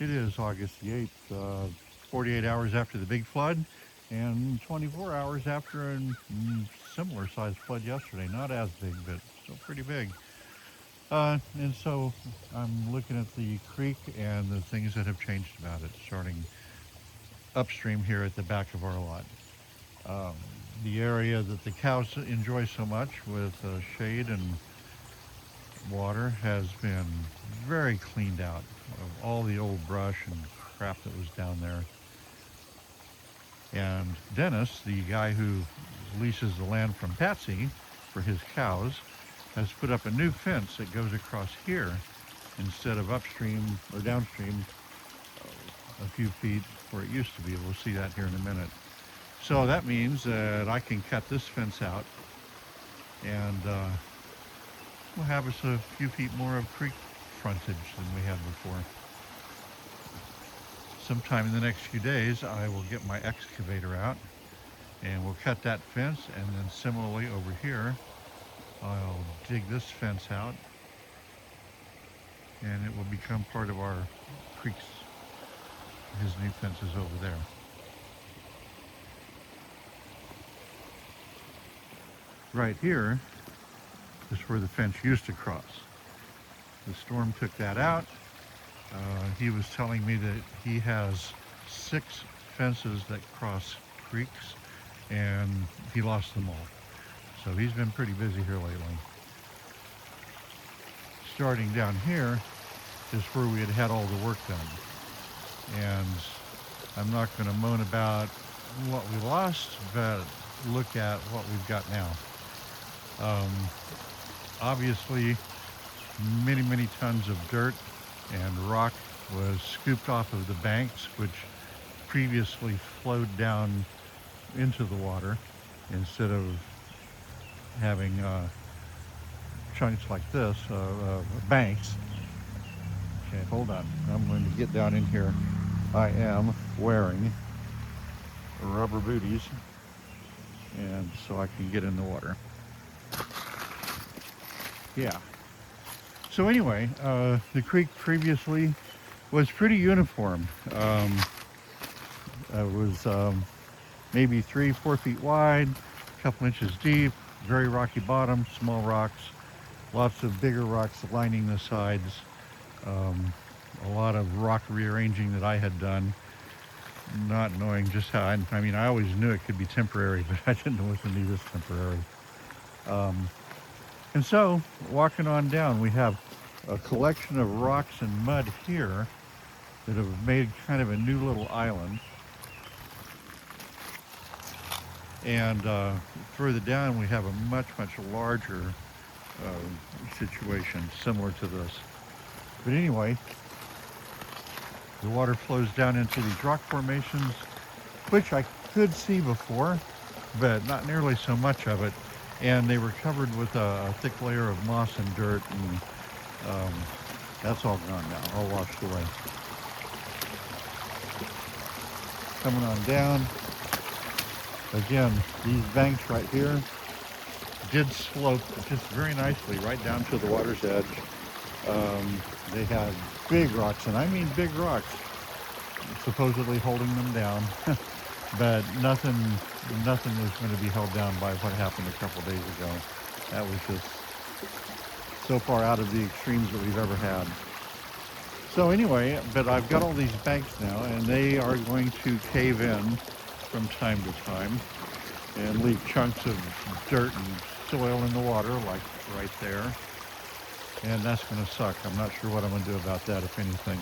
It is August the 8th, 48 hours after the big flood, and 24 hours after a similar sized flood yesterday. Not as big, but still pretty big. And so I'm looking at the creek and the things that have changed about it, starting upstream here at the back of our lot. Um, the area that the cows enjoy so much with shade and water has been very cleaned out of all the old brush and crap that was down there. And Dennis, the guy who leases the land from Patsy for his cows, has put up a new fence that goes across here instead of upstream or downstream a few feet where it used to be. We'll see that here in a minute. So that means that I can cut this fence out and we'll have us a few feet more of creek frontage than we had before. Sometime in the next few days, I will get my excavator out and we'll cut that fence, and then similarly over here, I'll dig this fence out and it will become part of our creeks. His new fence is over there. Right here is where the fence used to cross. The storm took that out. He was telling me that he has 6 fences that cross creeks, and he lost them all. So he's been pretty busy here lately. Starting down here is where we had all the work done. And I'm not going to moan about what we lost, but look at what we've got now. Obviously, many tons of dirt and rock was scooped off of the banks, which previously flowed down into the water instead of having chunks like this, banks. Okay, hold on. I'm going to get down in here. I am wearing rubber booties, and so I can get in the water. Yeah. So anyway, the creek previously was pretty uniform. It was maybe 3-4 feet wide, a couple inches deep, very rocky bottom, small rocks, lots of bigger rocks lining the sides, a lot of rock rearranging that I had done, not knowing just how. I mean, I always knew it could be temporary, but I didn't know it was going to be this temporary. And so, walking on down, we have a collection of rocks and mud here that have made kind of a new little island. And further down, we have a much larger situation similar to this. But anyway, the water flows down into these rock formations, which I could see before, but not nearly so much of it. And they were covered with a thick layer of moss and dirt, and that's all gone now, all washed away. Coming on down, again, these banks right here did slope just very nicely right down to the water's edge. They had big rocks, and I mean big rocks, supposedly holding them down. But nothing was going to be held down by what happened a couple days ago. That was just so far out of the extremes that we've ever had. So anyway, but I've got all these banks now, and they are going to cave in from time to time and leave chunks of dirt and soil in the water, like right there. And that's going to suck. I'm not sure what I'm going to do about that, if anything.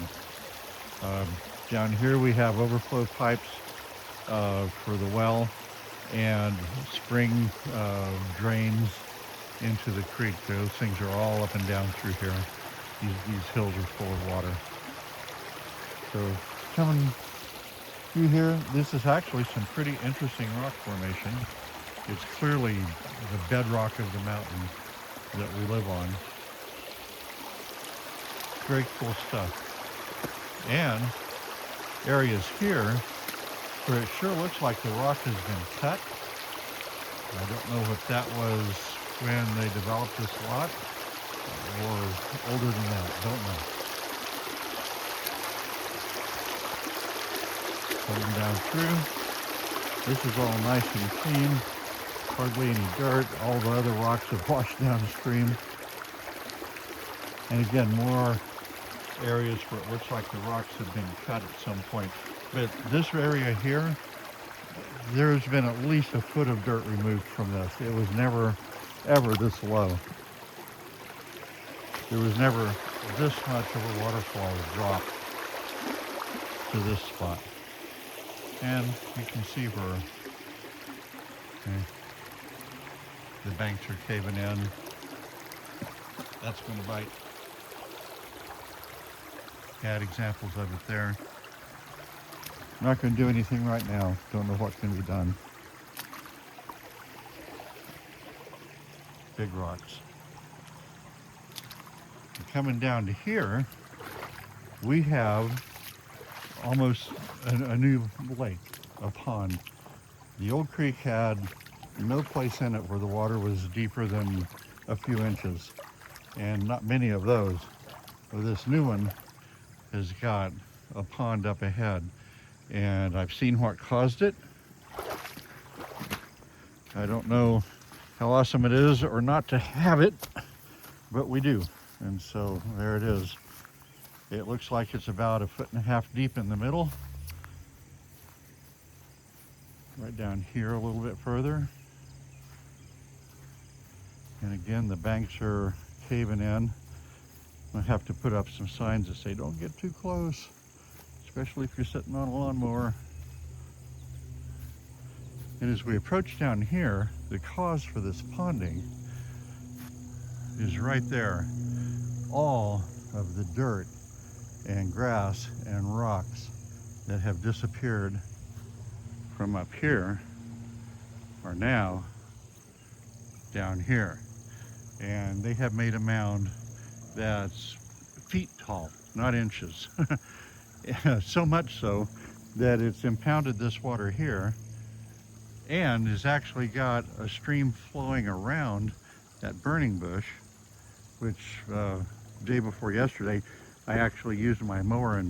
Down here we have overflow pipes for the well and spring drains into the creek. Those things are all up and down through here. These hills are full of water. So coming through here, this is actually some pretty interesting rock formation. It's clearly the bedrock of the mountain that we live on. Very cool stuff. And areas here where it sure looks like the rock has been cut. I don't know if that was when they developed this lot or older than that. Don't know. Coming down through. This is all nice and clean. Hardly any dirt. All the other rocks have washed downstream. And again, more areas where it looks like the rocks have been cut at some point. But this area here, there's been at least a foot of dirt removed from this. It was never, ever this low. There was never this much of a waterfall drop to this spot. And you can see where the banks are caving in. That's going to bite. Had examples of it there. I'm not going to do anything right now. Don't know what can be done. Big rocks. And coming down to here, we have almost a new lake, a pond. The old creek had no place in it where the water was deeper than a few inches, and not many of those. Well, this new one has got a pond up ahead, and I've seen what caused it. I don't know how awesome it is or not to have it, but we do. And so there it is. It looks like it's about 1.5 feet deep in the middle. Right down here a little bit further. And again, the banks are caving in. I have to put up some signs that say don't get too close, especially if you're sitting on a lawnmower. And as we approach down here, the cause for this ponding is right there. All of the dirt and grass and rocks that have disappeared from up here are now down here. And they have made a mound that's feet tall, not inches. So much so that it's impounded this water here and has actually got a stream flowing around that burning bush, which day before yesterday I actually used my mower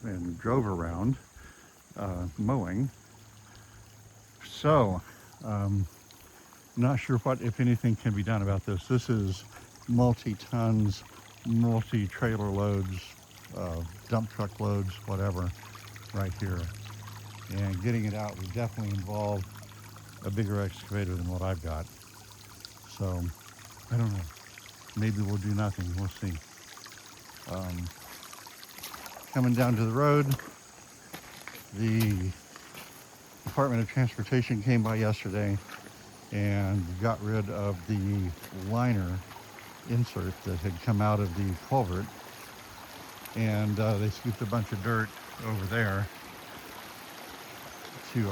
and drove around mowing. So not sure what, if anything, can be done about this. This is multi-tons, multi-trailer loads, dump truck loads, whatever, right here. And getting it out would definitely involve a bigger excavator than what I've got. So, I don't know. Maybe we'll do nothing. We'll see. Coming down to the road, the Department of Transportation came by yesterday and got rid of the liner insert that had come out of the culvert, and they scooped a bunch of dirt over there to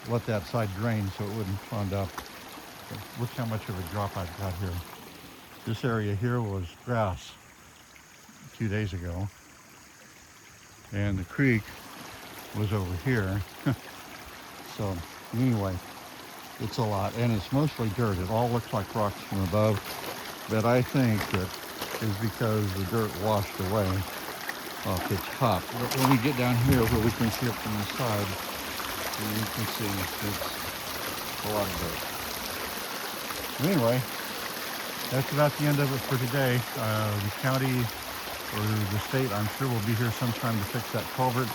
let that side drain so it wouldn't pond up. But look how much of a drop I've got here. This area here was grass 2 days ago, and the creek was over here. So anyway, it's a lot, and it's mostly dirt. It all looks like rocks from above, but I think that is because the dirt washed away off the top. But when we get down here where we can see it from the side, you can see it's a lot of dirt. Anyway, that's about the end of it for today. The county or the state, I'm sure, will be here sometime to fix that culvert.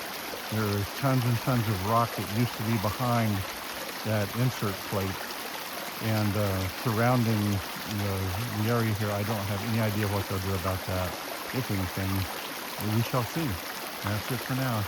There is tons and tons of rock that used to be behind that insert plate, and surrounding the area here, I don't have any idea what they'll do about that. If anything, we shall see. That's it for now.